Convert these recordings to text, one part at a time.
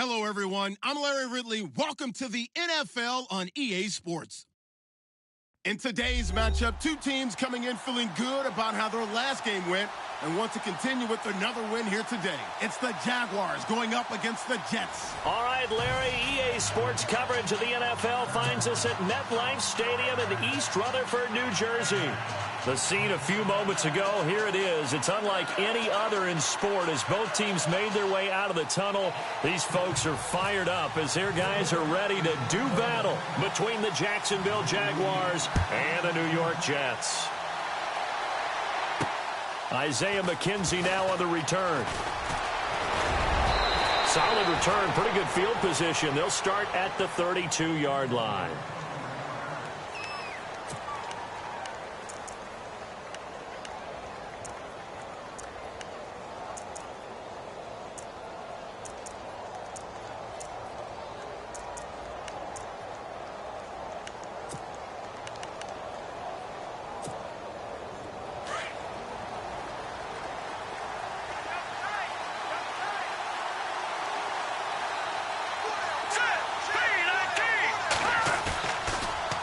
Hello, everyone. I'm Larry Ridley. Welcome to the NFL on EA Sports. In today's matchup, two teams coming in feeling good about how their last game went and want to continue with another win here today. It's the Jaguars going up against the Jets. All right, Larry, EA Sports coverage of the NFL finds us at MetLife Stadium in East Rutherford, New Jersey. The scene a few moments ago, here it is. It's unlike any other in sport as both teams made their way out of the tunnel. These folks are fired up as their guys are ready to do battle between the Jacksonville Jaguars and the New York Jets. Isaiah McKenzie now on the return. Solid return, pretty good field position. They'll start at the 32-yard line.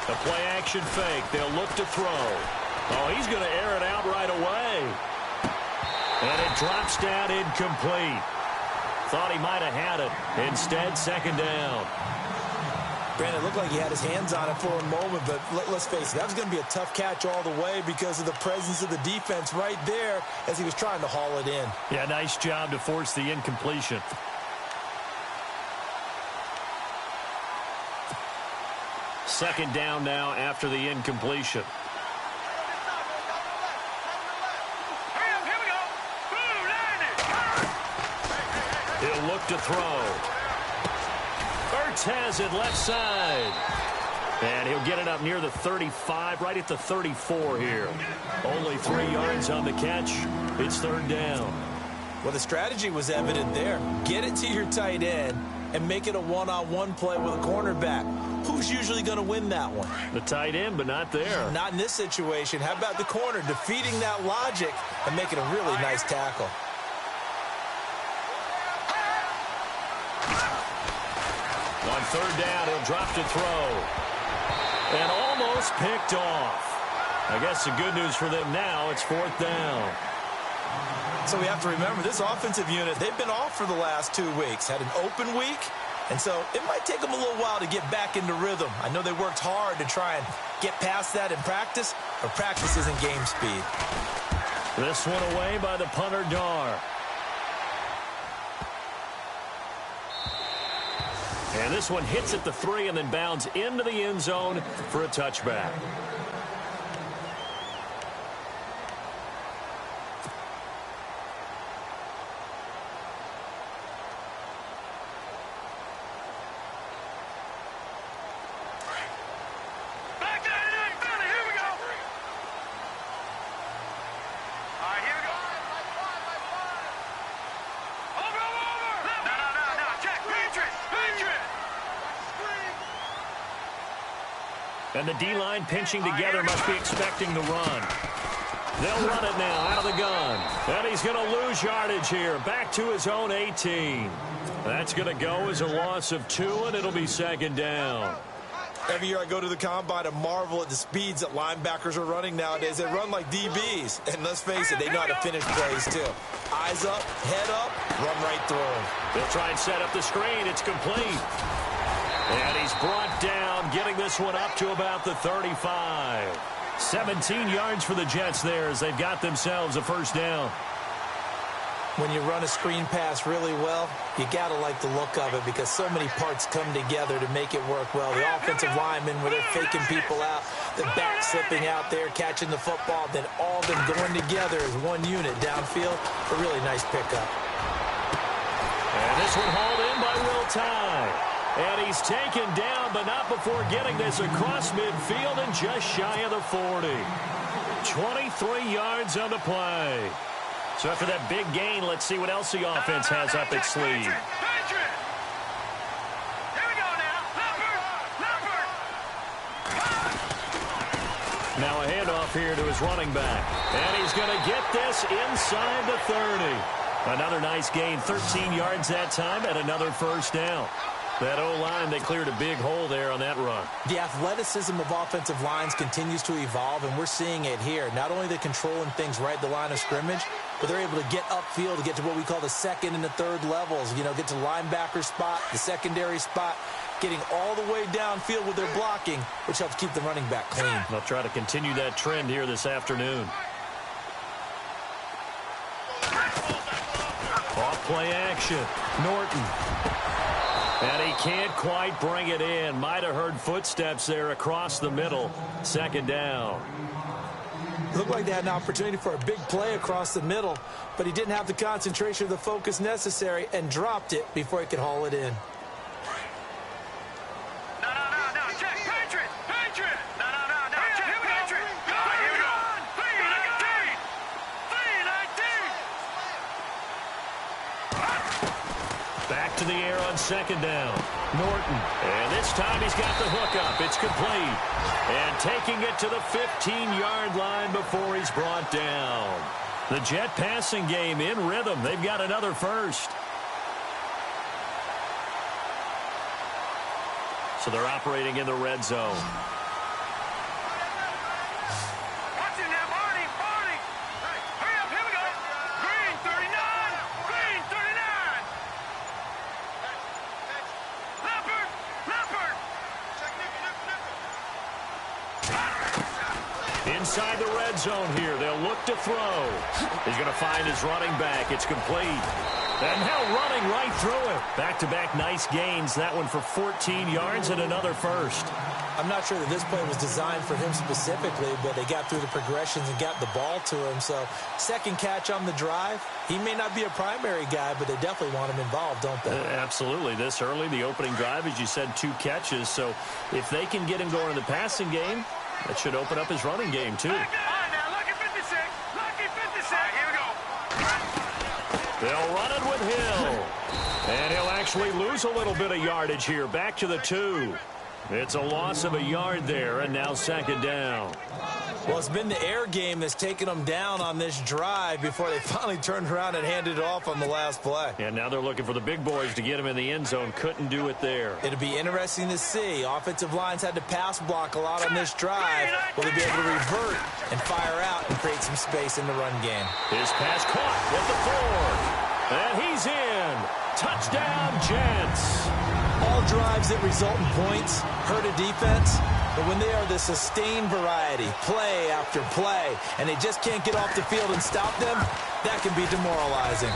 The play-action fake. They'll look to throw. Oh, he's going to air it out right away. And it drops down incomplete. Thought he might have had it. Instead, second down. Brandon, it looked like he had his hands on it for a moment, but let's face it, that was going to be a tough catch all the way because of the presence of the defense right there as he was trying to haul it in. Yeah, nice job to force the incompletion. Second down now after the incompletion. He'll look to throw. Ertz has it left side. And he'll get it up near the 35, right at the 34 here. Only 3 yards on the catch. It's third down. Well, the strategy was evident there. Get it to your tight end and make it a one-on-one play with a cornerback. Who's usually going to win that one? The tight end, but not there. Not in this situation. How about the corner defeating that logic and making a really nice tackle? On third down, he'll drop to throw. And almost picked off. I guess the good news for them now, it's fourth down. So we have to remember, this offensive unit, they've been off for the last 2 weeks. Had an open week, and so it might take them a little while to get back into rhythm. I know they worked hard to try and get past that in practice, but practice isn't game speed. This one away by the punter, Dar. And this one hits at the 3 and then bounds into the end zone for a touchback. And the D-line pinching together must be expecting the run. They'll run it now out of the gun. And he's going to lose yardage here. Back to his own 18. That's going to go as a loss of 2, and it'll be second down. Every year I go to the combine and marvel at the speeds that linebackers are running nowadays. They run like DBs. And let's face it, they know how to finish plays too. Eyes up, head up, run right through them. They'll try and set up the screen. It's complete. And he's brought down, getting this one up to about the 35. 17 yards for the Jets there as they've got themselves a first down. When you run a screen pass really well, you got to like the look of it because so many parts come together to make it work well. The offensive linemen, where they're faking people out, the back slipping out there, catching the football, then all of them going together as one unit downfield. A really nice pickup. And this one hauled in by Will Tye. And he's taken down, but not before getting this across midfield and just shy of the 40. 23 yards on the play. So after that big gain, let's see what else the offense has up its sleeve. Now a handoff here to his running back. And he's going to get this inside the 30. Another nice gain, 13 yards that time, and another first down. That O-line, they cleared a big hole there on that run. The athleticism of offensive lines continues to evolve, and we're seeing it here. Not only they're controlling things right at the line of scrimmage, but they're able to get upfield to get to what we call the second and the third levels. You know, get to linebacker spot, the secondary spot, getting all the way downfield with their blocking, which helps keep the running back clean. They'll try to continue that trend here this afternoon. Off play action. Norton. And he can't quite bring it in. Might have heard footsteps there across the middle. Second down. Looked like they had an opportunity for a big play across the middle, but he didn't have the concentration or the focus necessary and dropped it before he could haul it in. Back to the air on second down. Norton. And this time he's got the hook up. It's complete. And taking it to the 15-yard line before he's brought down. The Jet passing game in rhythm. They've got another first. So they're operating in the red zone. Inside the red zone here. They'll look to throw. He's going to find his running back. It's complete. And now running right through it. Back-to-back nice gains. That one for 14 yards and another first. I'm not sure that this play was designed for him specifically, but they got through the progressions and got the ball to him. So second catch on the drive. He may not be a primary guy, but they definitely want him involved, don't they? Absolutely. This early, the opening drive, as you said, 2 catches. So if they can get him going in the passing game, that should open up his running game, too. They'll run it with Hill. And he'll actually lose a little bit of yardage here. Back to the 2. It's a loss of a yard there, and now second down. Well, it's been the air game that's taken them down on this drive before they finally turned around and handed it off on the last play. And now they're looking for the big boys to get him in the end zone. Couldn't do it there. It'll be interesting to see. Offensive lines had to pass block a lot on this drive. Will they be able to revert and fire out and create some space in the run game? His pass caught at the 4. And he's in. Touchdown, Jets. All drives that result in points hurt a defense, but when they are the sustained variety, play after play, and they just can't get off the field and stop them, that can be demoralizing.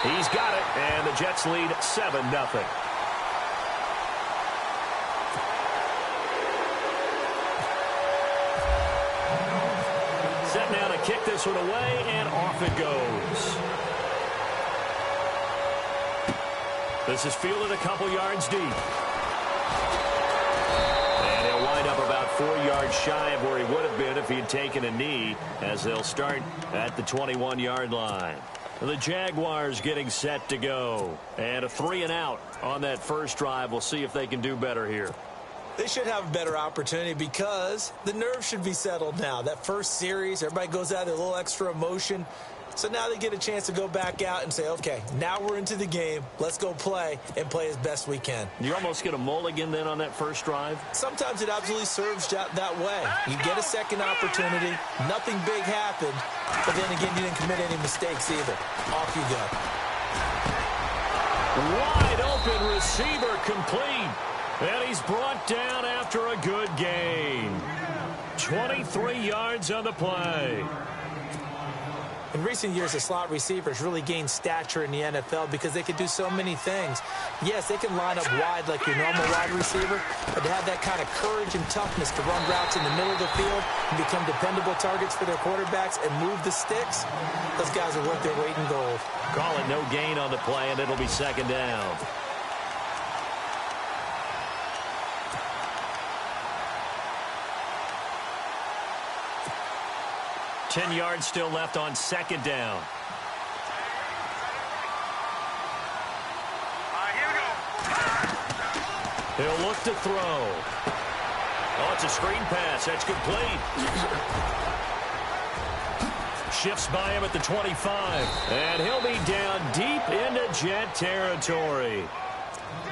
He's got it, and the Jets lead 7-0. Set now to kick this one away, and off it goes. This is fielded a couple yards deep. And he'll wind up about 4 yards shy of where he would have been if he had taken a knee, as they'll start at the 21-yard line. The Jaguars getting set to go. And a 3-and-out on that first drive. We'll see if they can do better here. They should have a better opportunity because the nerves should be settled now. That first series, everybody goes out with a little extra emotion. So now they get a chance to go back out and say, okay, now we're into the game. Let's go play and play as best we can. You almost get a mulligan then on that first drive? Sometimes it absolutely serves that way. You get a second opportunity. Nothing big happened. But then again, you didn't commit any mistakes either. Off you go. Wide open receiver complete. And he's brought down after a good gain. 23 yards on the play. In recent years, the slot receivers really gained stature in the NFL because they can do so many things. Yes, they can line up wide like your normal wide receiver, but to have that kind of courage and toughness to run routes in the middle of the field and become dependable targets for their quarterbacks and move the sticks, those guys are worth their weight in gold. Call it no gain on the play, and it'll be second down. Ten yards still left on second down. Here we go. He'll look to throw. Oh, it's a screen pass. That's complete. Shifts by him at the 25. And he'll be down Jet territory.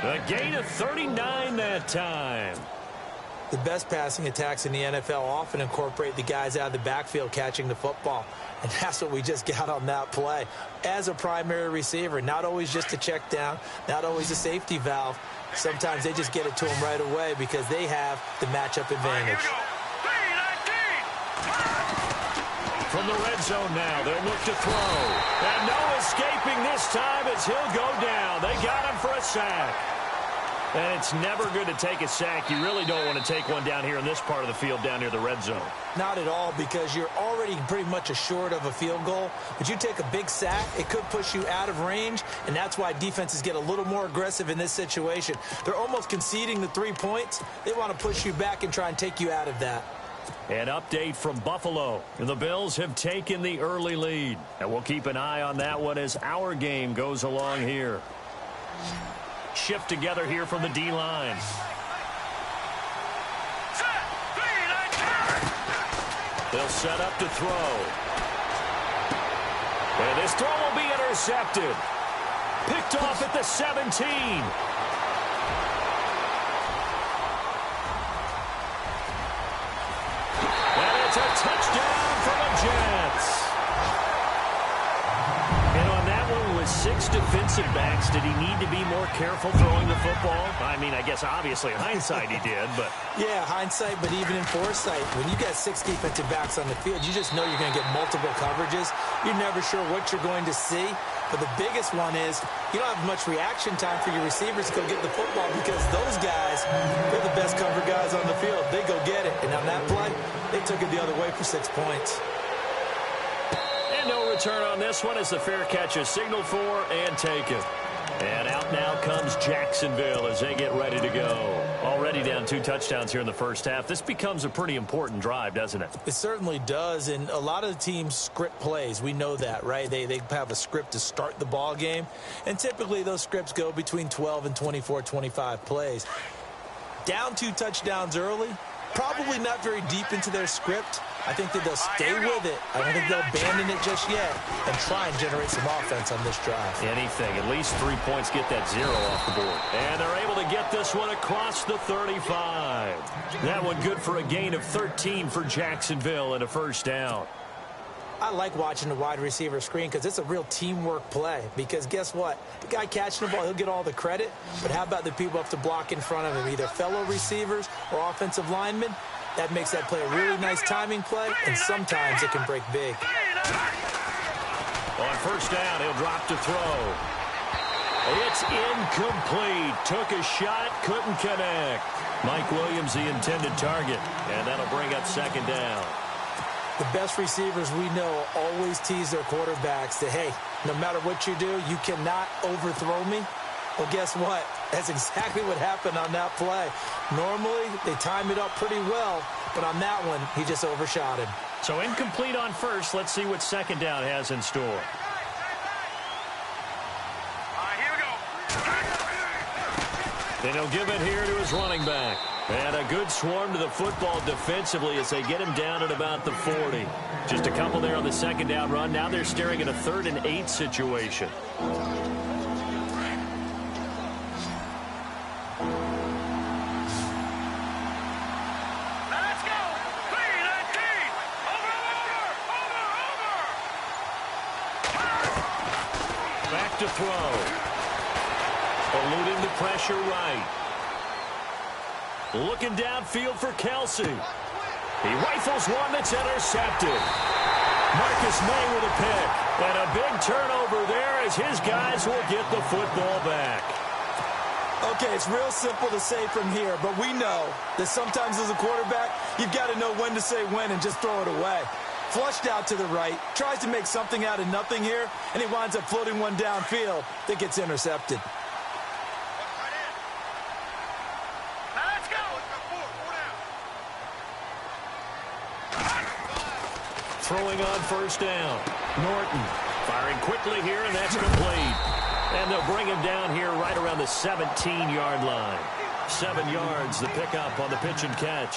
A gain of 39 that time. The best passing attacks in the NFL often incorporate the guys out of the backfield catching the football. And that's what we just got on that play. As a primary receiver, not always just a check down, not always a safety valve. Sometimes they just get it to them right away because they have the matchup advantage. From the red zone now, they'll look to throw. And no escaping this time as he'll go down. They got him for a sack. And it's never good to take a sack. You really don't want to take one down here in this part of the field down near the red zone. Not at all, because you're already pretty much assured of a field goal. But you take a big sack, it could push you out of range, and that's why defenses get a little more aggressive in this situation. They're almost conceding the 3 points. They want to push you back and try and take you out of that. An update from Buffalo. The Bills have taken the early lead. And we'll keep an eye on that one as our game goes along here. Shift together here from the D-line. They'll set up to throw. And this throw will be intercepted. Picked off at the 17. And it's a touchdown for the Jets. And on that one with 6 defensive backs, did he need to be more careful throwing the football? I mean, I guess obviously in hindsight he did, but... Yeah, hindsight, but even in foresight, when you got 6 defensive backs on the field, you just know you're going to get multiple coverages. You're never sure what you're going to see. But the biggest one is you don't have much reaction time for your receivers to go get the football because those guys, they're the best cover guys on the field. They go get it. And on that play, they took it the other way for 6 points. And no return on this one as the fair catch is signaled for and taken. And out now comes Jacksonville as they get ready to go. Already down 2 touchdowns here in the first half. This becomes a pretty important drive, doesn't it? It certainly does, and a lot of the teams script plays. We know that, right? They have a script to start the ball game, and typically those scripts go between 12 and 24, 25 plays. Down 2 touchdowns early, probably not very deep into their script. I think that they'll stay with it. I don't think they'll abandon it just yet and try and generate some offense on this drive. Anything. At least 3 points get that 0 off the board. And they're able to get this one across the 35. That one good for a gain of 13 for Jacksonville and a first down. I like watching the wide receiver screen because it's a real teamwork play. Because guess what? The guy catching the ball, he'll get all the credit. But how about the people up to block in front of him, either fellow receivers or offensive linemen? That makes that play a really nice timing play, and sometimes it can break big. On first down, he'll drop to throw. It's incomplete. Took a shot, couldn't connect. Mike Williams, the intended target, and that'll bring up second down. The best receivers we know always tease their quarterbacks that, hey, no matter what you do, you cannot overthrow me. Well, guess what? That's exactly what happened on that play. Normally, they time it up pretty well, but on that one, he just overshot him. So incomplete on first. Let's see what second down has in store. Here we go. Then he'll give it here to his running back. And a good swarm to the football defensively as they get him down at about the 40. Just a couple there on the second down run. Now they're staring at a 3rd and 8 situation. To throw. Eluding the pressure right. Looking downfield for Kelsey. He rifles one that's intercepted. Marcus May with a pick. And a big turnover there as his guys will get the football back. Okay, it's real simple to say from here, but we know that sometimes as a quarterback, you've got to know when to say when and just throw it away. Flushed out to the right, tries to make something out of nothing here, and he winds up floating one downfield that gets intercepted. Let's go. Throwing on first down. Norton firing quickly here, and that's complete. And they'll bring him down here right around the 17-yard line. 7 yards, the pickup on the pitch and catch.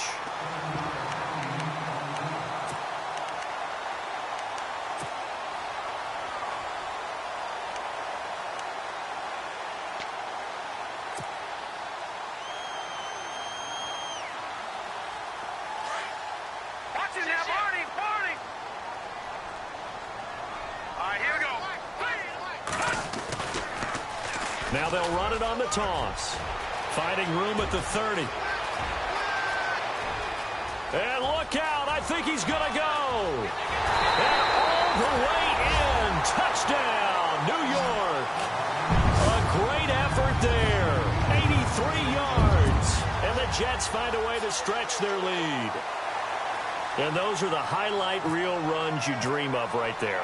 Now they'll run it on the toss. Finding room at the 30. And look out. I think he's going to go. And all the way in. Touchdown, New York. A great effort there. 83 yards. And the Jets find a way to stretch their lead. And those are the highlight reel runs you dream of right there.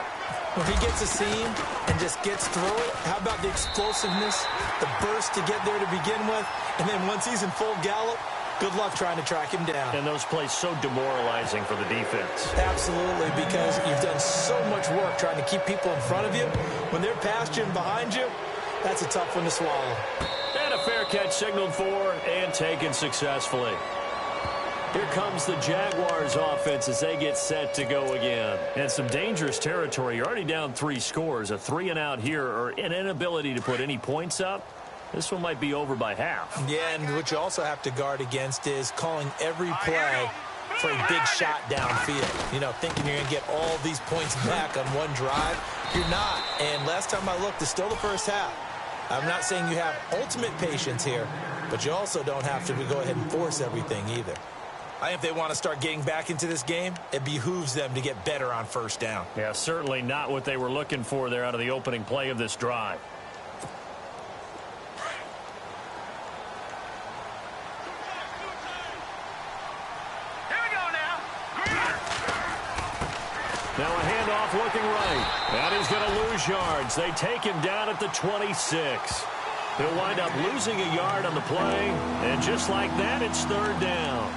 When he gets a seam and just gets through it, how about the explosiveness, the burst to get there to begin with, and then once he's in full gallop, good luck trying to track him down. And those plays so demoralizing for the defense. Absolutely, because you've done so much work trying to keep people in front of you. When they're past you and behind you, that's a tough one to swallow. And a fair catch signaled for and taken successfully. Here comes the Jaguars offense as they get set to go again. And some dangerous territory. You're already down 3 scores. A 3-and-out here or an inability to put any points up. This one might be over by half. Yeah, and what you also have to guard against is calling every play for a big shot downfield. You know, thinking you're going to get all these points back on one drive. You're not. And last time I looked, it's still the first half. I'm not saying you have ultimate patience here, but you also don't have to go ahead and force everything either. I think if they want to start getting back into this game, it behooves them to get better on first down. Yeah, certainly not what they were looking for there out of the opening play of this drive. Here we go now. Now a handoff looking right. And he's going to lose yards. They take him down at the 26. He'll wind up losing a yard on the play. And just like that, it's third down.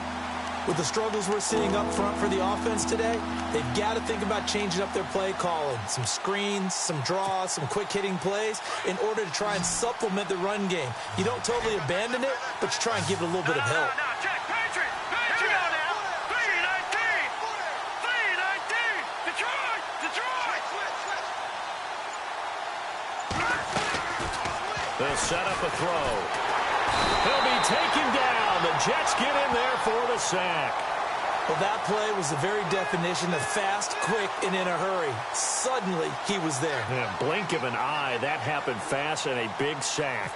With the struggles we're seeing up front for the offense today, they've got to think about changing up their play calling. Some screens, some draws, some quick-hitting plays in order to try and supplement the run game. You don't totally abandon it, but you try and give it a little bit of help. Now, check. Patriot. Here we go now. 3-19. 3-19. Detroit. Detroit. They'll set up a throw. He'll be taken down. The Jets get in there for the sack. Well, that play was the very definition of fast, quick, and in a hurry. Suddenly, he was there. In a blink of an eye, that happened fast and a big sack.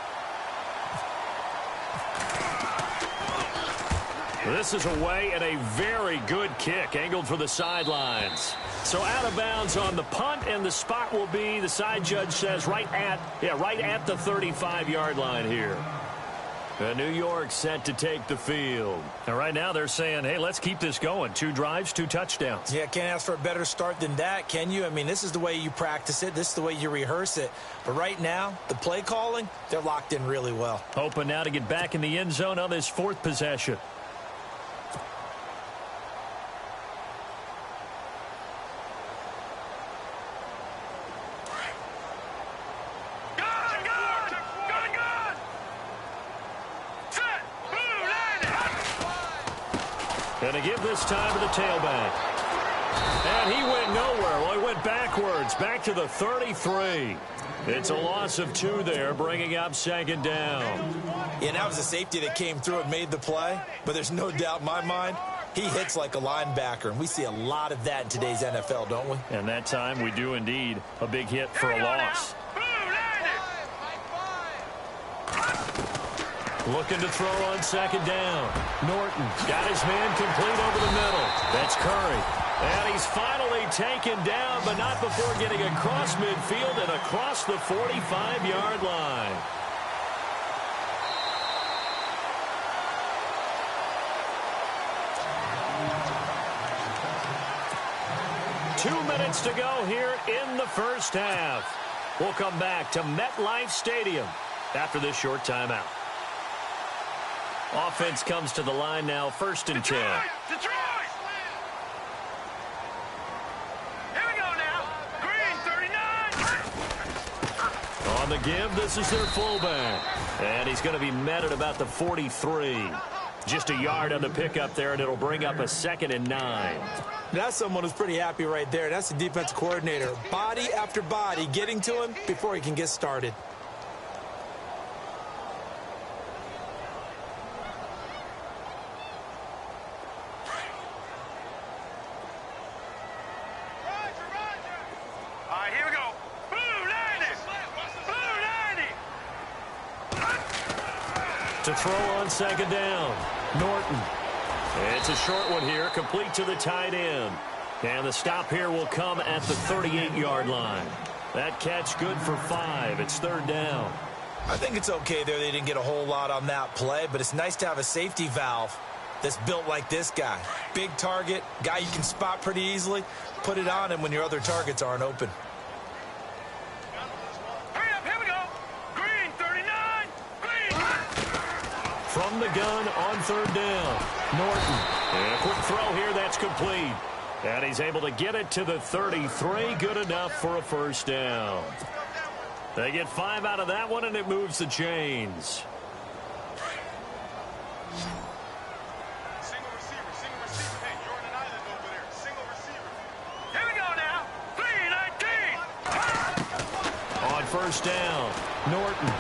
This is away and a very good kick angled for the sidelines. So out of bounds on the punt, and the spot will be, the side judge says, right at the 35-yard line here. New York set to take the field. And right now they're saying, hey, let's keep this going. 2 drives, 2 touchdowns. Yeah, can't ask for a better start than that, can you? I mean, this is the way you practice it. This is the way you rehearse it. But right now, the play calling, they're locked in really well. Hoping now to get back in the end zone on this 4th possession. And to give this time to the tailback. And he went nowhere. Well, he went backwards, back to the 33. It's a loss of 2 there, bringing up 2nd down. Yeah, that was a safety that came through and made the play. But there's no doubt in my mind, he hits like a linebacker. And we see a lot of that in today's NFL, don't we? And that time we do indeed. A big hit for a loss. Looking to throw on 2nd down. Norton got his man complete over the middle. That's Curry. And he's finally taken down, but not before getting across midfield and across the 45-yard line. Two minutes to go here in the first half. We'll come back to MetLife Stadium after this short timeout. Offense comes to the line now, 1st and 10. Detroit! Here we go now. Green, 39. On the give, this is their fullback. And he's going to be met at about the 43. Just a yard on the pickup there, and it'll bring up a 2nd and 9. That's someone who's pretty happy right there. That's the defense coordinator. Body after body getting to him before he can get started. To throw on second down, Norton. It's a short one here, complete to the tight end. And the stop here will come at the 38-yard line. That catch good for 5. It's third down. I think it's okay there. They didn't get a whole lot on that play, but it's nice to have a safety valve that's built like this guy. Big target, guy you can spot pretty easily. Put it on him when your other targets aren't open. Hurry up, here we go. Green, 39. Green. From the gun on third down, Norton. And a quick throw here, that's complete. And he's able to get it to the 33. Good enough for a first down. They get 5 out of that one, and it moves the chains. Single receiver. Hey, you're on an island over there. Single receiver. Here we go now. 3-19. On first down, Norton.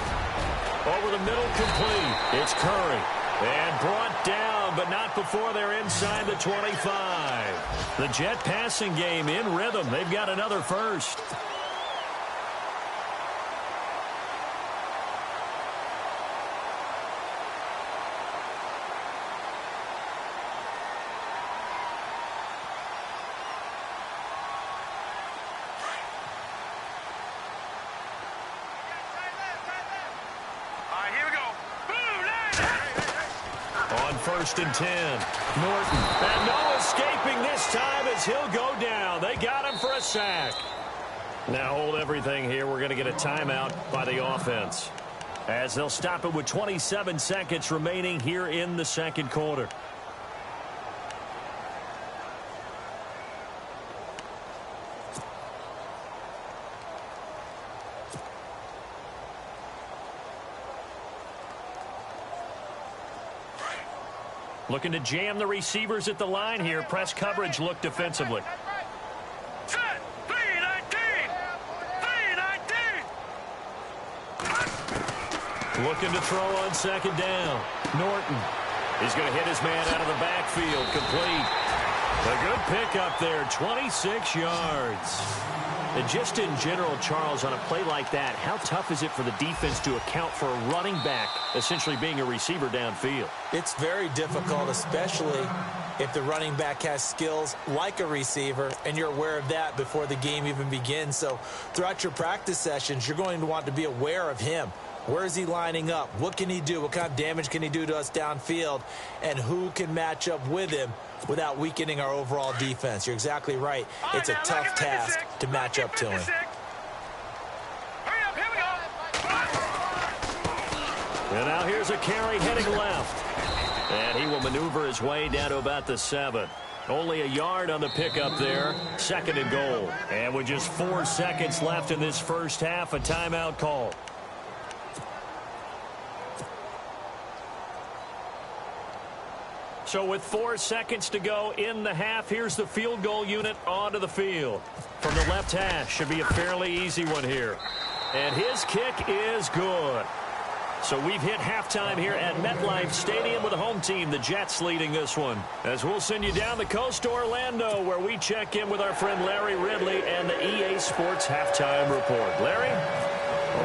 Over the middle, complete. It's Curry. And brought down, but not before they're inside the 25. The Jet passing game in rhythm. They've got another first. First and 10. Norton. And no escaping this time as he'll go down. They got him for a sack. Now hold everything here. We're going to get a timeout by the offense, as they'll stop it with 27 seconds remaining here in the second quarter. Looking to jam the receivers at the line here. Press coverage look defensively. Set. 3-19. 3-19. Looking to throw on second down. Norton. He's going to hit his man out of the backfield. Complete. A good pickup there. 26 yards. And just in general, Charles, on a play like that, how tough is it for the defense to account for a running back essentially being a receiver downfield? It's very difficult, especially if the running back has skills like a receiver, and you're aware of that before the game even begins. So throughout your practice sessions, you're going to want to be aware of him. Where is he lining up? What can he do? What kind of damage can he do to us downfield? And who can match up with him without weakening our overall defense? You're exactly right. It's a tough task to match up to him. Hurry up, here we go. And now here's a carry heading left. And he will maneuver his way down to about the 7. Only a yard on the pickup there. Second and goal. And with just 4 seconds left in this first half, a timeout call. So with 4 seconds to go in the half, here's the field goal unit onto the field. From the left hash, should be a fairly easy one here. And his kick is good. So we've hit halftime here at MetLife Stadium with the home team, the Jets, leading this one. As we'll send you down the coast to Orlando, where we check in with our friend Larry Ridley and the EA Sports Halftime Report. Larry?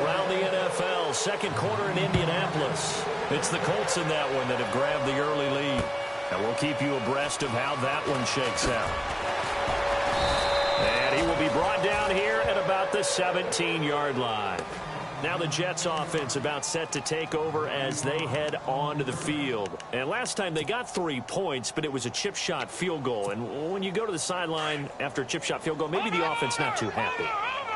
Around the NFL, second quarter in Indianapolis. It's the Colts in that one that have grabbed the early lead. And we'll keep you abreast of how that one shakes out. And he will be brought down here at about the 17-yard line. Now the Jets offense about set to take over as they head onto the field. And last time they got 3 points, but it was a chip shot field goal. And when you go to the sideline after a chip shot field goal, maybe the offense not too happy.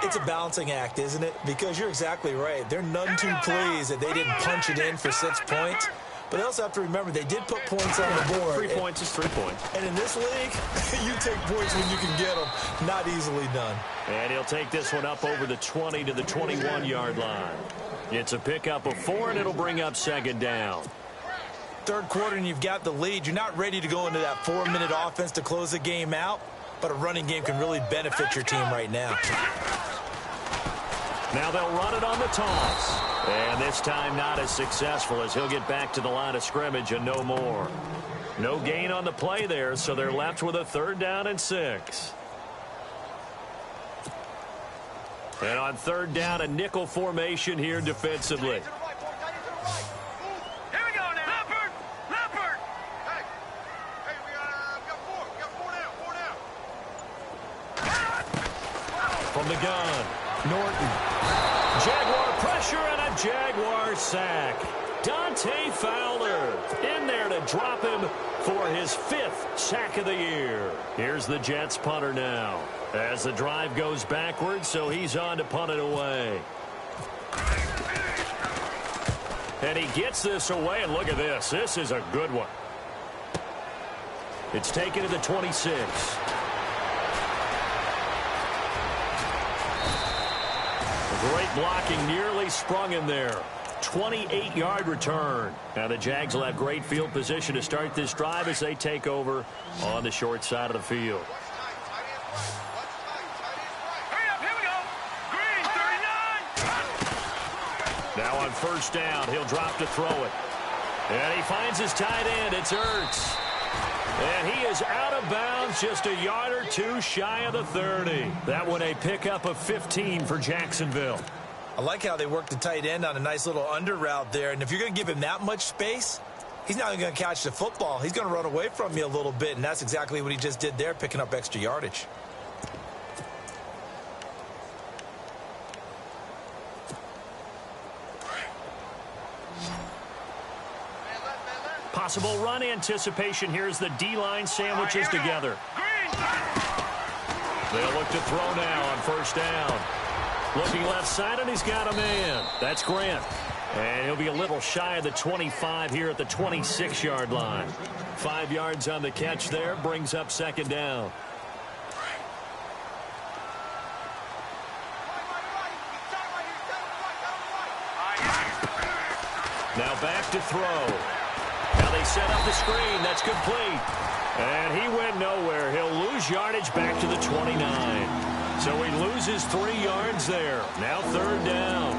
It's a balancing act, isn't it? Because you're exactly right. They're none too pleased that they didn't punch it in for 6 points. But they also have to remember they did put points on the board. 3 points is 3 points. And in this league, you take points when you can get them. Not easily done. And he'll take this one up over the 20 to the 21-yard line. It's a pickup of 4, and it'll bring up second down. Third quarter, and you've got the lead. You're not ready to go into that 4-minute offense to close the game out. But a running game can really benefit your team right now. Now they'll run it on the toss. And this time not as successful, as he'll get back to the line of scrimmage and no more. No gain on the play there, so they're left with a 3rd down and 6. And on 3rd down, a nickel formation here defensively. Here we the gun. Norton. Jaguar pressure and a Jaguar sack. Dante Fowler in there to drop him for his 5th sack of the year. Here's the Jets punter now as the drive goes backwards, so he's on to punt it away. And he gets this away, and look at this. This is a good one. It's taken to the 26. Great blocking, nearly sprung him there. 28-yard return. Now the Jags will have great field position to start this drive as they take over on the short side of the field. Hurry up, here we go. Green, 39. Now on first down, he'll drop to throw it. And he finds his tight end. It's Ertz. And he is out of bounds, just a yard or two shy of the 30. That one a pickup of 15 for Jacksonville. I like how they work the tight end on a nice little under route there. And if you're going to give him that much space, he's not going to catch the football. He's going to run away from you a little bit, and that's exactly what he just did there, picking up extra yardage. Possible run anticipation here as the D-line sandwiches together. They'll look to throw now on first down. Looking left side, and he's got a man. That's Grant. And he'll be a little shy of the 25 here at the 26-yard line. 5 yards on the catch there, brings up second down. Now back to throw. Now they set up the screen. That's complete. And he went nowhere. He'll lose yardage back to the 29. So he loses 3 yards there. Now third down.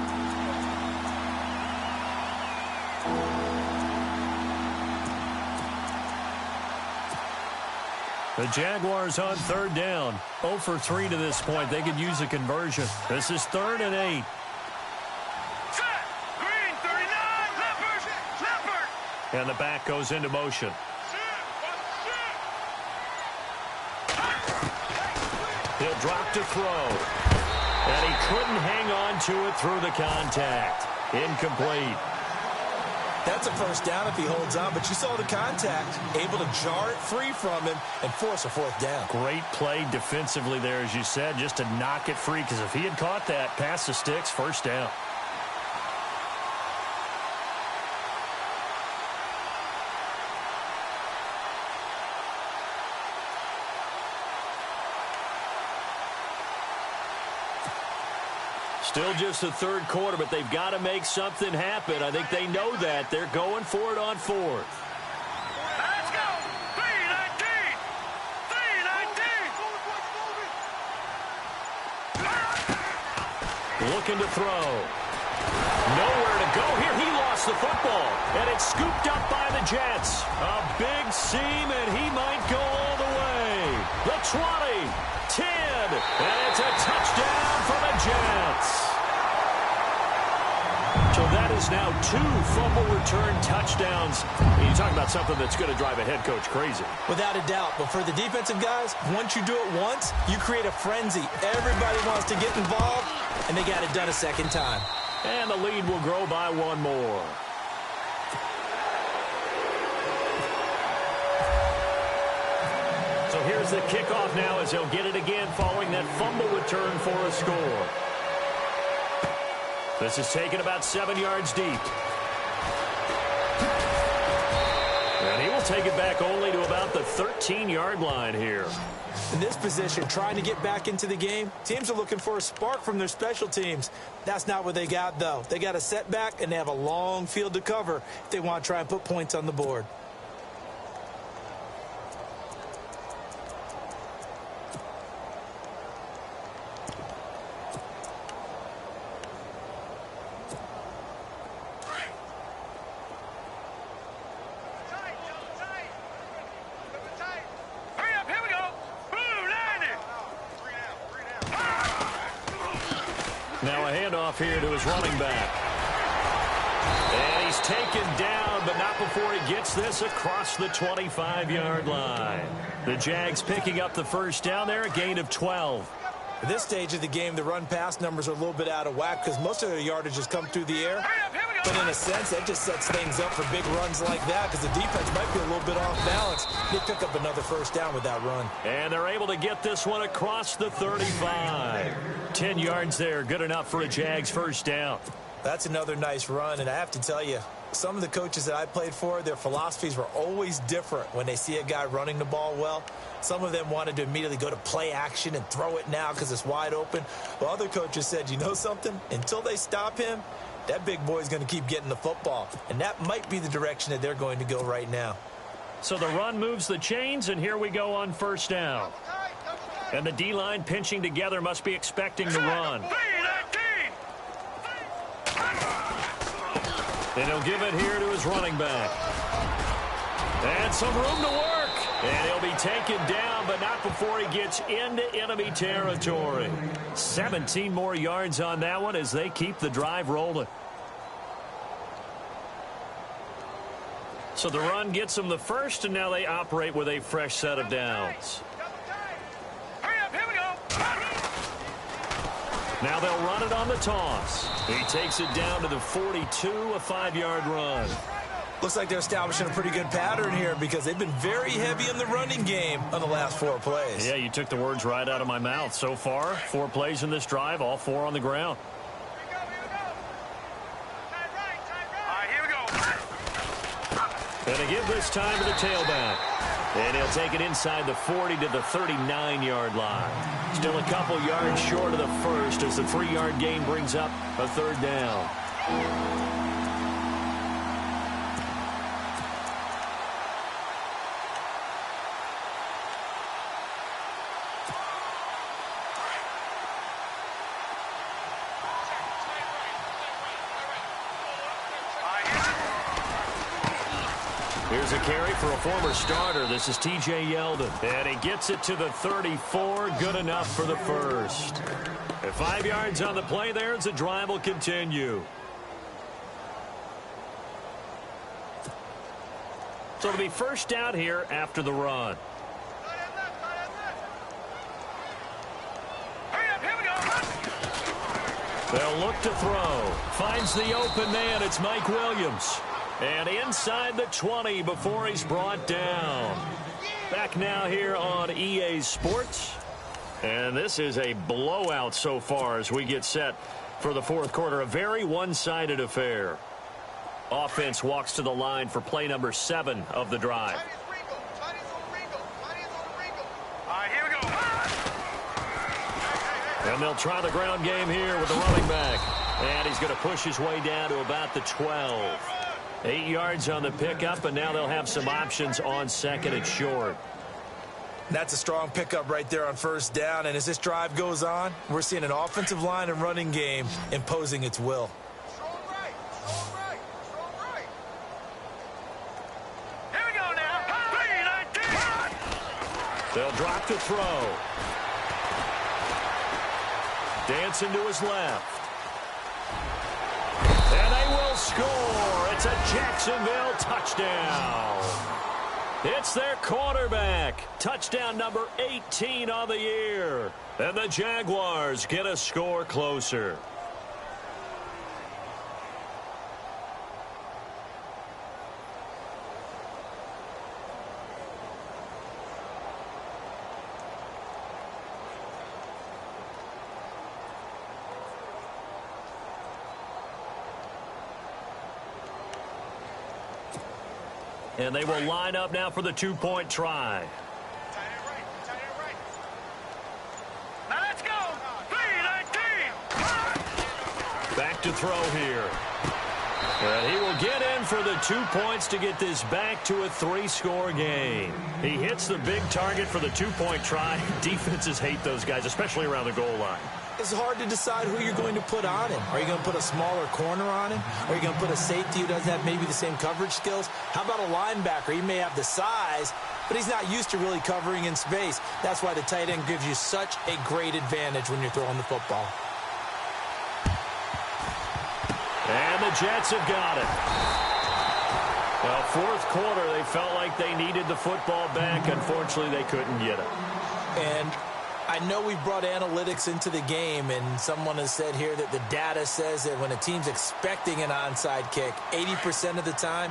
The Jaguars on third down. 0 for 3 to this point. They could use a conversion. This is 3rd and 8. Green, 39, Leopard. And the back goes into motion. He'll drop to throw. And he couldn't hang on to it through the contact. Incomplete. That's a first down if he holds on, but you saw the contact, able to jar it free from him and force a 4th down. Great play defensively there, as you said, just to knock it free, because if he had caught that, past the sticks, first down. Still just the third quarter, but they've got to make something happen. I think they know that. They're going for it on 4th. Let's go. 319. 319. Looking to throw. Nowhere to go here. He lost the football, and it's scooped up by the Jets. A big seam, and he might go all the way. The 20, 10, and it's a touchdown for the Jets. So that is now 2 fumble return touchdowns. You talk about something that's going to drive a head coach crazy. Without a doubt. But for the defensive guys, once you do it once, you create a frenzy. Everybody wants to get involved, and they got it done a second time. And the lead will grow by 1 more. So here's the kickoff now as he'll get it again following that fumble return for a score. This is taken about 7 yards deep. And he will take it back only to about the 13-yard line here. In this position, trying to get back into the game, teams are looking for a spark from their special teams. That's not what they got, though. They got a setback, and they have a long field to cover if they want to try and put points on the board. Now a handoff here to his running back. And he's taken down, but not before he gets this across the 25-yard line. The Jags picking up the first down there, a gain of 12. At this stage of the game, the run-pass numbers are a little bit out of whack because most of their yardage has come through the air. But in a sense, that just sets things up for big runs like that because the defense might be a little bit off balance. They pick up another first down with that run. And they're able to get this one across the 35. 10 yards there, good enough for a Jags first down. That's another nice run, and I have to tell you, some of the coaches that I played for, their philosophies were always different when they see a guy running the ball well. Some of them wanted to immediately go to play action and throw it now because it's wide open. Well, other coaches said, you know something? Until they stop him, that big boy's going to keep getting the football. And that might be the direction that they're going to go right now. So the run moves the chains, and here we go on first down. And the D-line pinching together must be expecting the run. And he'll give it here to his running back. And some room to work. And he'll be taken down, but not before he gets into enemy territory. 17 more yards on that one as they keep the drive rolling. So the run gets them the first, and now they operate with a fresh set of downs. Now they'll run it on the toss. He takes it down to the 42, a 5-yard run. Looks like they're establishing a pretty good pattern here because they've been very heavy in the running game on the last 4 plays. Yeah, you took the words right out of my mouth. So far, 4 plays in this drive, all 4 on the ground. Here we go. And they give this time to the tailback. And he'll take it inside the 40 to the 39-yard line. Still a couple yards short of the first as the 3-yard gain brings up a third down. Here's a carry for a former starter. This is T.J. Yeldon. And he gets it to the 34. Good enough for the first. And 5 yards on the play there as the drive will continue. So it'll be first down here after the run. They'll look to throw. Finds the open man. It's Mike Williams. And inside the 20 before he's brought down. Back now here on EA Sports. And this is a blowout so far as we get set for the fourth quarter. A very one-sided affair. Offense walks to the line for play number 7 of the drive. Here we go. And they'll try the ground game here with the running back. And he's going to push his way down to about the 12. 8 yards on the pickup, and now they'll have some options on second and short. That's a strong pickup right there on first down, and as this drive goes on, we're seeing an offensive line and running game imposing its will. Strong right. Strong right. Strong right. Here we go now. 3-19. They'll drop to throw. Dancing to his left. And they will score. It's a Jacksonville touchdown. It's their quarterback. Touchdown number 18 on the year. And the Jaguars get a score closer. And they will line up now for the 2-point try. Now let's go. 3-19. Back to throw here. And he will get in for the 2 points to get this back to a 3-score game. He hits the big target for the 2-point try. Defenses hate those guys, especially around the goal line. It's hard to decide who you're going to put on him. Are you going to put a smaller corner on him? Are you going to put a safety who doesn't have maybe the same coverage skills? How about a linebacker? He may have the size, but he's not used to really covering in space. That's why the tight end gives you such a great advantage when you're throwing the football. And the Jets have got it. Well, fourth quarter, they felt like they needed the football back. Unfortunately, they couldn't get it. And I know we've brought analytics into the game, and someone has said here that the data says that when a team's expecting an onside kick, 80% of the time,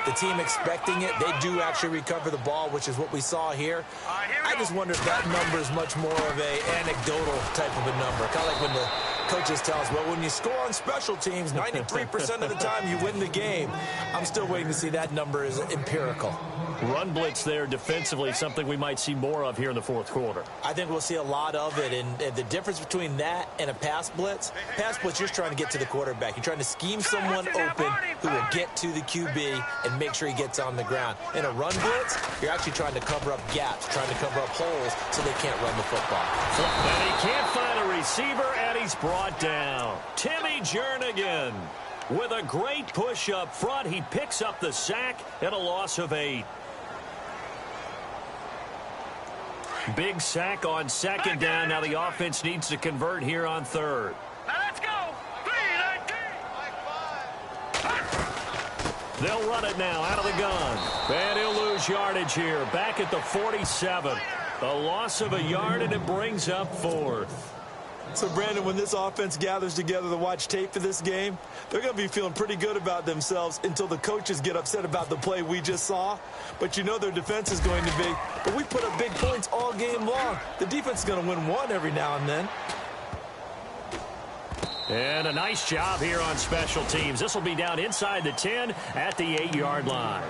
the team expecting it, they do actually recover the ball, which is what we saw here. I just wonder if that number is much more of a anecdotal type of a number. Kind of like when the coaches tell us, well, when you score on special teams, 93% of the time you win the game. I'm still waiting to see that number is empirical. Run blitz there defensively, something we might see more of here in the fourth quarter. I think we'll see a lot of it, and the difference between that and a pass blitz, you're just trying to get to the quarterback. You're trying to scheme someone open who will get to the QB and make sure he gets on the ground. In a run blitz, you're actually trying to cover up gaps, trying to cover up holes so they can't run the football. And he can't find a receiver, and he's brought down. Timmy Jernigan with a great push up front. He picks up the sack and a loss of 8. Big sack on second down. Now the offense needs to convert here on third. Now let's go. 3-19. They'll run it now out of the gun. And he'll lose yardage here. Back at the 47. A loss of a yard, and it brings up fourth. So, Brandon, when this offense gathers together to watch tape for this game, they're going to be feeling pretty good about themselves until the coaches get upset about the play we just saw. But you know their defense is going to be. But we put up big points all game long. The defense is going to win one every now and then. And a nice job here on special teams. This will be down inside the 10 at the 8-yard line.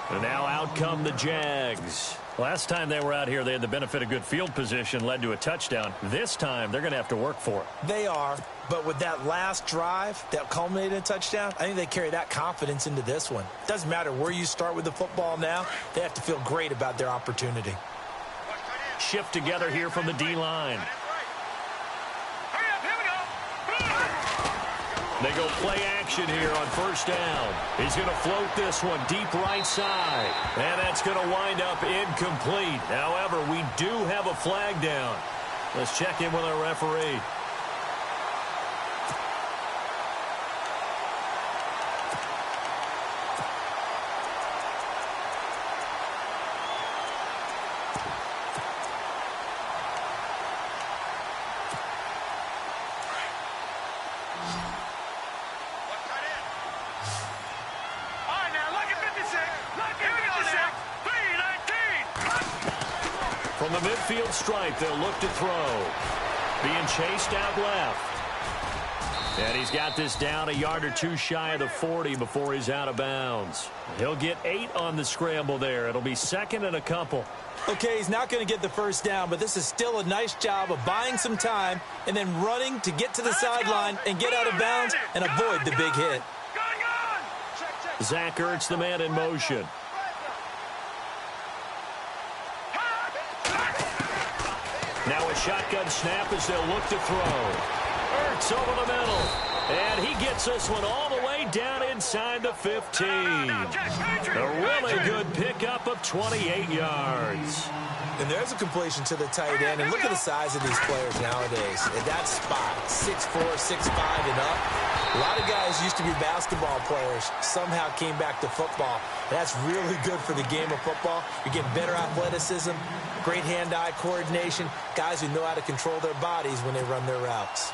And now out come the Jags. Last time they were out here, they had the benefit of good field position, led to a touchdown. This time, they're going to have to work for it. They are, but with that last drive that culminated in a touchdown, I think they carry that confidence into this one. Doesn't matter where you start with the football now, they have to feel great about their opportunity. Shift together here from the D-line. They go play action here on first down. He's going to float this one deep right side. And that's going to wind up incomplete. However, we do have a flag down. Let's check in with our referee. From the midfield stripe, they'll look to throw. Being chased out left. And he's got this down a yard or two shy of the 40 before he's out of bounds. He'll get 8 on the scramble there. It'll be second and a couple. Okay, he's not going to get the first down, but this is still a nice job of buying some time and then running to get to the sideline and get out of bounds and avoid the big hit. Zach Ertz, the man in motion. Now a shotgun snap as they'll look to throw. Ertz over the middle. And he gets this one all the way down inside the 15. A really good pickup of 28 yards. And there's a completion to the tight end. And look at the size of these players nowadays. At that spot, 6'4", 6'5", and up. A lot of guys used to be basketball players, somehow came back to football. That's really good for the game of football. You're getting better athleticism, great hand-eye coordination, guys who know how to control their bodies when they run their routes.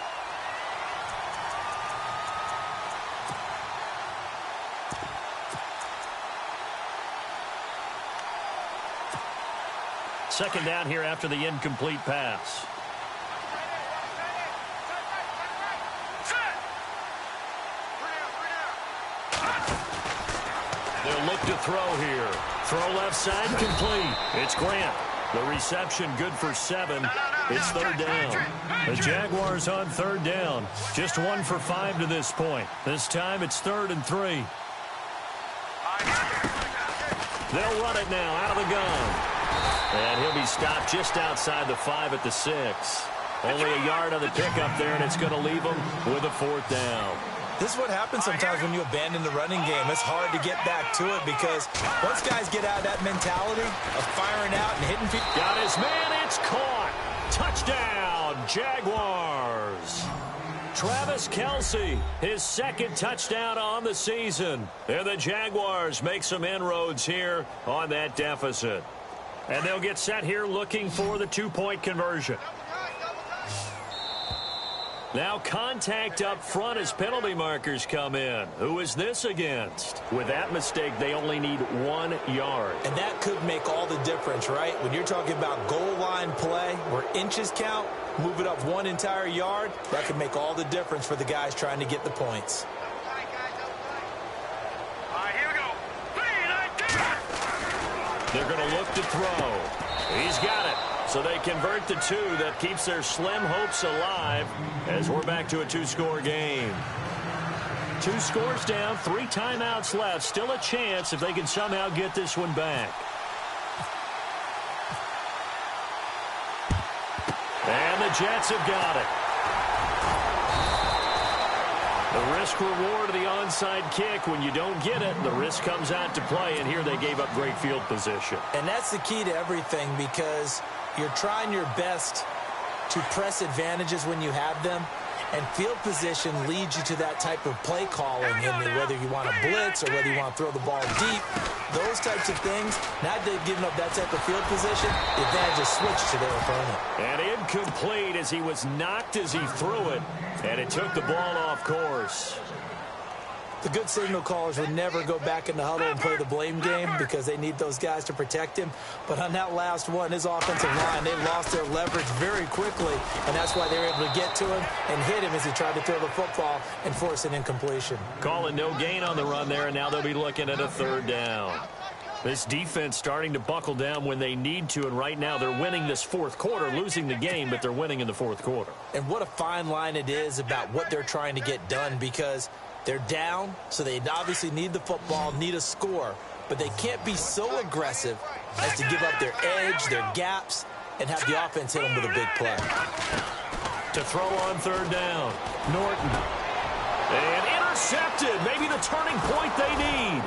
Second down here after the incomplete pass. They'll look to throw here. Throw left side complete. It's Grant. The reception good for 7. It's third down. The Jaguars on third down. Just 1 for 5 to this point. This time it's 3rd and 3. They'll run it now out of the gun. And he'll be stopped just outside the 5 at the 6. Only a yard on the pickup there, and it's going to leave them with a 4th down. This is what happens sometimes when you abandon the running game. It's hard to get back to it because once guys get out of that mentality of firing out and hitting people. Got his man. It's caught. Touchdown, Jaguars. Travis Kelce, his 2nd touchdown on the season. And the Jaguars make some inroads here on that deficit. And they'll get set here looking for the two-point conversion. Now contact up front as penalty markers come in. Who is this against? With that mistake, they only need 1 yard. And that could make all the difference, right? When you're talking about goal line play where inches count, move it up 1 entire yard, that could make all the difference for the guys trying to get the points. Here we go. They're going to look to throw. He's got it. So they convert the 2. That keeps their slim hopes alive as we're back to a 2-score game. 2 scores down, 3 timeouts left. Still a chance if they can somehow get this one back. And the Jets have got it. The risk reward of the onside kick. When you don't get it, the risk comes out to play, and here they gave up great field position. And that's the key to everything, because you're trying your best to press advantages when you have them, and field position leads you to that type of play calling, whether you want to blitz or whether you want to throw the ball deep. Those types of things, now that they've given up that type of field position, the advantage is switched to their opponent. And incomplete as he was knocked as he threw it, and it took the ball off course. The good signal callers would never go back in the huddle and play the blame game because they need those guys to protect him. But on that last one, his offensive line, they lost their leverage very quickly, and that's why they were able to get to him and hit him as he tried to throw the football and force an incompletion. Calling no gain on the run there, and now they'll be looking at a 3rd down. This defense starting to buckle down when they need to, and right now they're winning this 4th quarter, losing the game, but they're winning in the 4th quarter. And what a fine line it is about what they're trying to get done, because they're down, so they obviously need the football, need a score, but they can't be so aggressive as to give up their edge, their gaps, and have the offense hit them with a big play. To throw on 3rd down, Norton. And intercepted, maybe the turning point they need.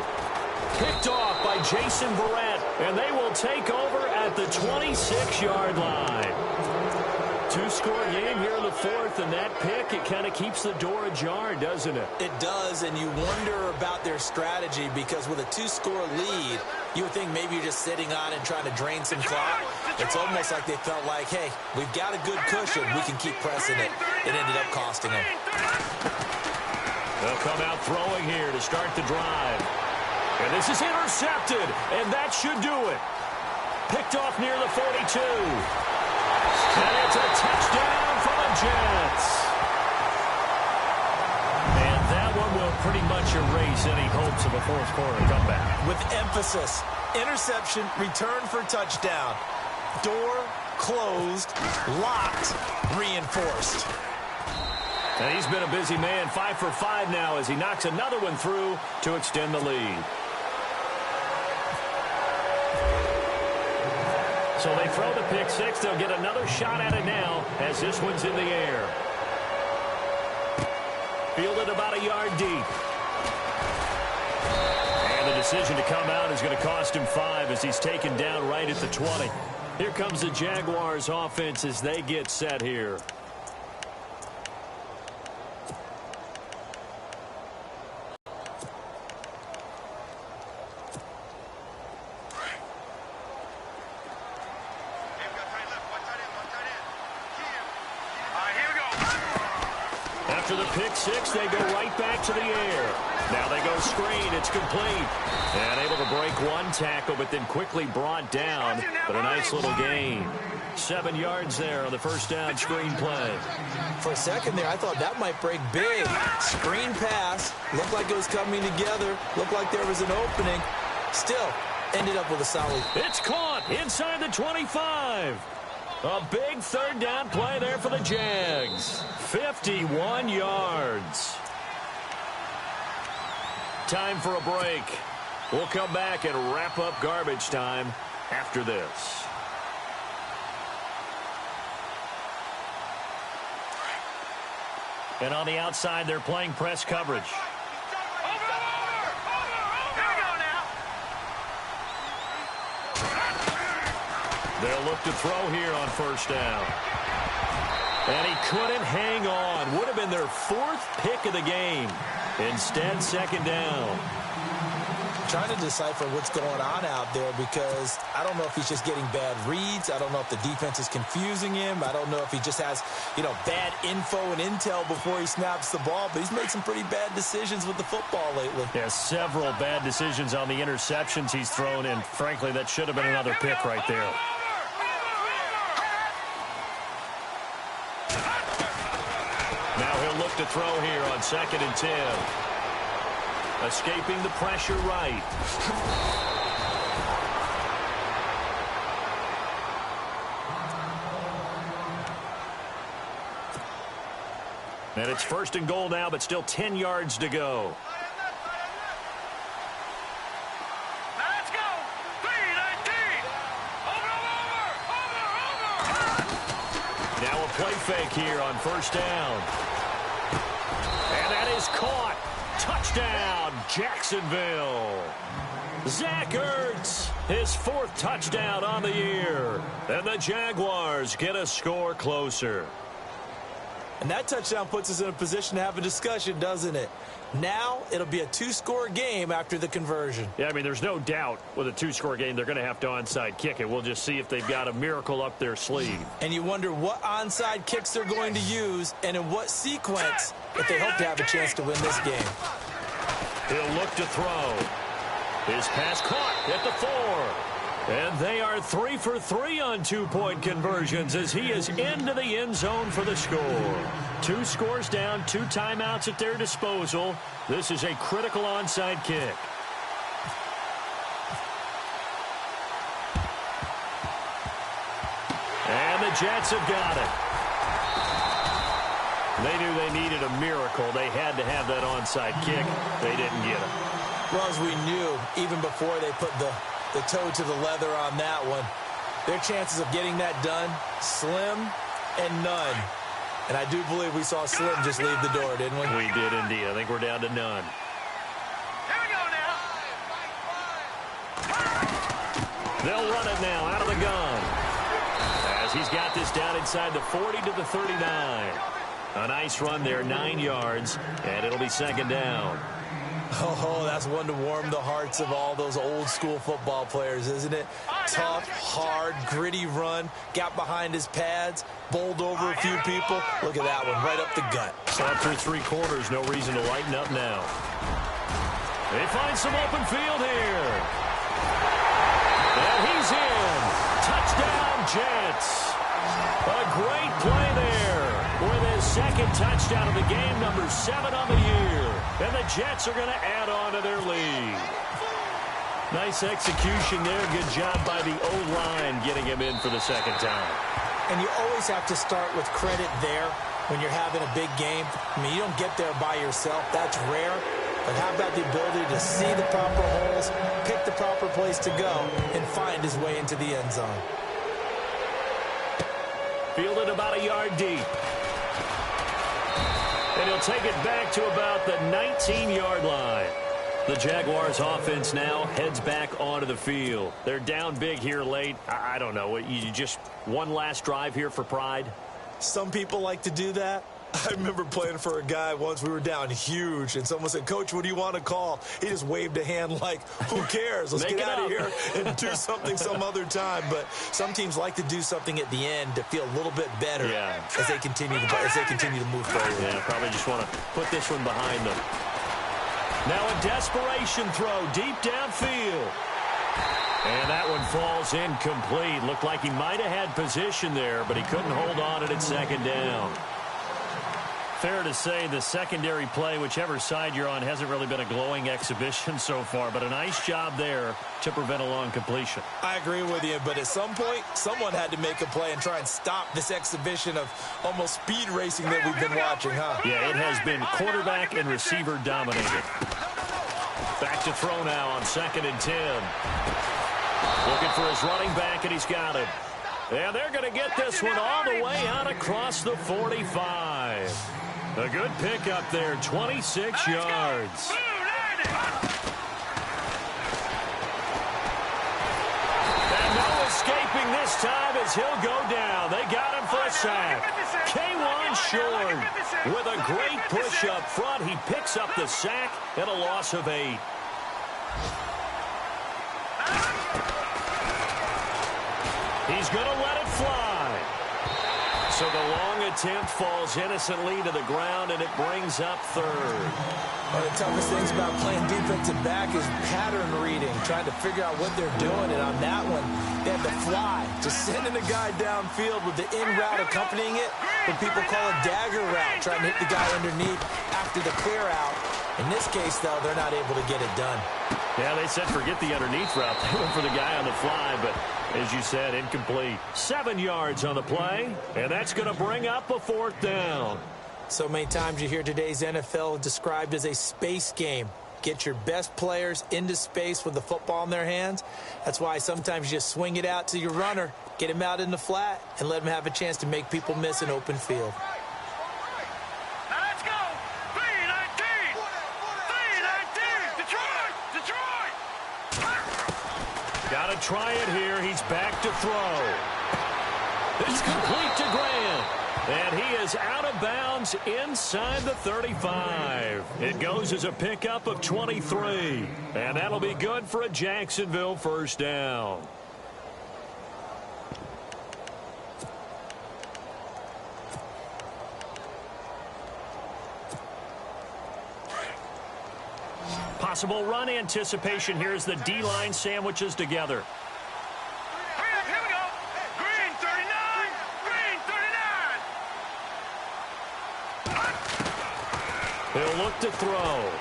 Picked off by Jason Verrett, and they will take over at the 26-yard line. 2-score game here in the 4th, and that pick, it kind of keeps the door ajar, doesn't it? It does, and you wonder about their strategy, because with a 2-score lead, you would think maybe you're just sitting on it trying to drain some clock. It's almost like they felt like, hey, we've got a good cushion. We can keep pressing it. It ended up costing them. They'll come out throwing here to start the drive. And this is intercepted, and that should do it. Picked off near the 42. And it's a touchdown for the Jets. And that one will pretty much erase any hopes of a 4th quarter comeback. With emphasis, interception, return for touchdown. Door closed, locked, reinforced. And he's been a busy man, 5 for 5 now as he knocks another one through to extend the lead. So they throw the pick 6. They'll get another shot at it now as this one's in the air. Fielded about a yard deep. And the decision to come out is going to cost him 5 as he's taken down right at the 20. Here comes the Jaguars offense as they get set here. After the pick 6, they go right back to the air. Now they go screen. It's complete. And able to break one tackle, but then quickly brought down. But a nice little gain. 7 yards there on the first down screen play. For a second there, I thought that might break big. Screen pass. Looked like it was coming together. Looked like there was an opening. Still, ended up with a solid. It's caught inside the 25. A big 3rd down play there for the Jags. 51 yards. Time for a break. We'll come back and wrap up garbage time after this. And on the outside, they're playing press coverage. They'll look to throw here on 1st down. And he couldn't hang on. Would have been their 4th pick of the game. Instead, 2nd down. trying to decipher what's going on out there because I don't know if he's just getting bad reads. I don't know if the defense is confusing him. I don't know if he just has, bad info and intel before he snaps the ball. But he's made some pretty bad decisions with the football lately. Yeah, several bad decisions on the interceptions he's thrown, and frankly, that should have been another pick right there. Now he'll look to throw here on 2nd and 10. Escaping the pressure right. And it's 1st and goal now, but still 10 yards to go. Let's go! 3-19! Over! Now a play fake here on 1st down. And that is caught. Touchdown, Jacksonville. Zach Ertz, his 4th touchdown on the year. And the Jaguars get a score closer. And that touchdown puts us in a position to have a discussion, doesn't it? Now it'll be a 2-score game after the conversion. Yeah, I mean, there's no doubt with a 2-score game they're going to have to onside kick it. We'll just see if they've got a miracle up their sleeve. And you wonder what onside kicks they're going to use and in what sequence if they hope to have a chance to win this game. He'll look to throw. His pass caught at the 4. And they are 3 for 3 on 2-point conversions as he is into the end zone for the score. 2 scores down, 2 timeouts at their disposal. This is a critical onside kick. And the Jets have got it. They knew they needed a miracle. They had to have that onside kick. They didn't get it. Well, as we knew, even before they put the toe to the leather on that one, their chances of getting that done, slim and none. And I do believe we saw Slim just leave the door, didn't we? We did indeed. I think we're down to none. Here we go now. They'll run it now out of the gun. As he's got this down inside the 40 to the 39. A nice run there, 9 yards, and it'll be 2nd down. Oh, that's one to warm the hearts of all those old-school football players, isn't it? Tough, hard, gritty run, got behind his pads, bowled over a few people. Look at that one, right up the gut. So through 3 quarters, no reason to lighten up now. They find some open field here. And he's in. Touchdown, Jets. A great play there with his 2nd touchdown of the game, number 7 on the year. And the Jets are going to add on to their lead. Nice execution there. Good job by the O-line getting him in for the 2nd time. And you always have to start with credit there when you're having a big game. I mean, you don't get there by yourself. That's rare. But how about the ability to see the proper holes, pick the proper place to go, and find his way into the end zone? Fielded about a yard deep. And he'll take it back to about the 19-yard line. The Jaguars offense now heads back onto the field. They're down big here late. I don't know. You just one last drive here for pride? Some people like to do that. I remember playing for a guy once. We were down huge, and someone said, "Coach, what do you want to call?" He just waved a hand like, who cares? Let's get out of here and do something some other time. But some teams like to do something at the end to feel a little bit better as they continue to move forward. Yeah, probably just want to put this one behind them. Now a desperation throw deep downfield. And that one falls incomplete. Looked like he might have had position there, but he couldn't hold on it at 2nd down. Fair to say the secondary play, whichever side you're on, hasn't really been a glowing exhibition so far, but a nice job there to prevent a long completion. I agree with you, but at some point, someone had to make a play and try and stop this exhibition of almost speed racing that we've been watching, huh? Yeah, it has been quarterback and receiver dominated. Back to throw now on 2nd and 10. Looking for his running back, and he's got it. And they're going to get this one all the way out across the 45. A good pickup there, 26 yards. And no escaping this time as he'll go down. They got him for a sack. K1 Short with a great push up front. He picks up the sack and a loss of 8. He's going to let it fly. So the long attempt falls innocently to the ground, and it brings up third. One of the toughest things about playing defensive back is pattern reading, trying to figure out what they're doing. And on that one, they had to fly, just sending a guy downfield with the in route accompanying it, what people call a dagger route, trying to hit the guy underneath after the clear out. In this case, though, they're not able to get it done. Yeah, they said forget the underneath route. They went for the guy on the fly, but as you said, incomplete. 7 yards on the play, and that's going to bring up a fourth down. So many times you hear today's NFL described as a space game. Get your best players into space with the football in their hands. That's why sometimes you just swing it out to your runner, get him out in the flat, and let him have a chance to make people miss an open field. Now let's go. 3-19. 3-19. Detroit. Got to try it here. He's back to throw. It's complete to Grant. And he is out of bounds inside the 35. It goes as a pickup of 23. And that'll be good for a Jacksonville first down. Possible run anticipation here as the D-line sandwiches together. Here we go. Green 39. Green 39. He'll look to throw.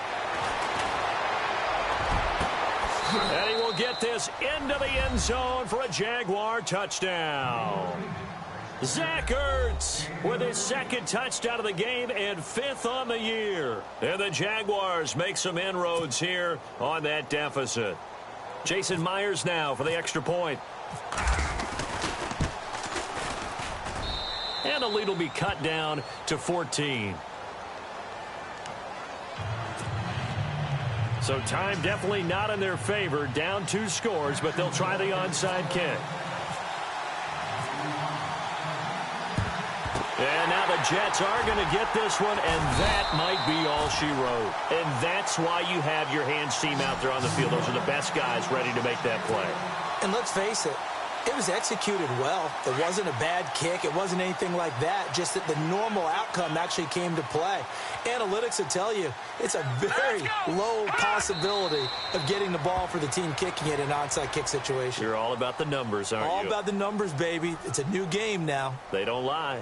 And he will get this into the end zone for a Jaguar touchdown. Zach Ertz with his second touchdown of the game and 5th on the year. And the Jaguars make some inroads here on that deficit. Jason Myers now for the extra point. And the lead will be cut down to 14. So time definitely not in their favor. Down 2 scores, but they'll try the onside kick. And now the Jets are going to get this one, and that might be all she wrote. And that's why you have your hands team out there on the field. Those are the best guys ready to make that play. And let's face it, it was executed well. It wasn't a bad kick. It wasn't anything like that, just that the normal outcome actually came to play. Analytics will tell you it's a very low possibility of getting the ball for the team kicking it in an onside kick situation. You're all about the numbers, aren't you? All about the numbers, baby. It's a new game now. They don't lie.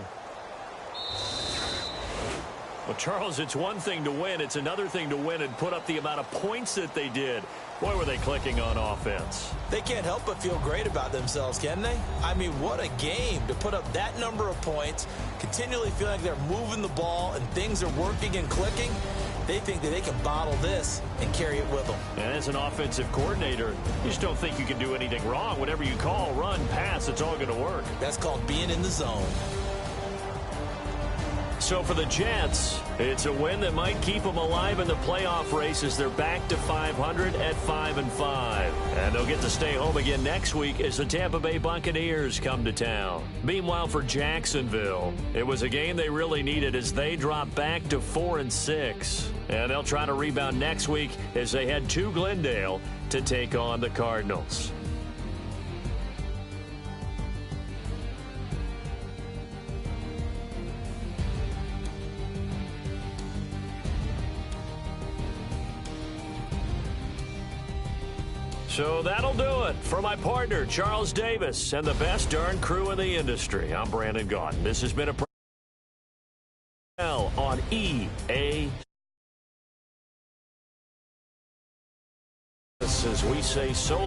Well, Charles, it's one thing to win. It's another thing to win and put up the amount of points that they did. Boy, were they clicking on offense. They can't help but feel great about themselves, can they? I mean, what a game to put up that number of points, continually feeling like they're moving the ball and things are working and clicking. They think that they can bottle this and carry it with them. And as an offensive coordinator, you just don't think you can do anything wrong. Whatever you call, run, pass, it's all going to work. That's called being in the zone. So for the Jets, it's a win that might keep them alive in the playoff race as they're back to 500 at 5-5. And they'll get to stay home again next week as the Tampa Bay Buccaneers come to town. Meanwhile, for Jacksonville, it was a game they really needed as they drop back to 4-6. And they'll try to rebound next week as they head to Glendale to take on the Cardinals. So that'll do it for my partner, Charles Davis, and the best darn crew in the industry. I'm Brandon Gaudin. This has been a on EA. As we say so.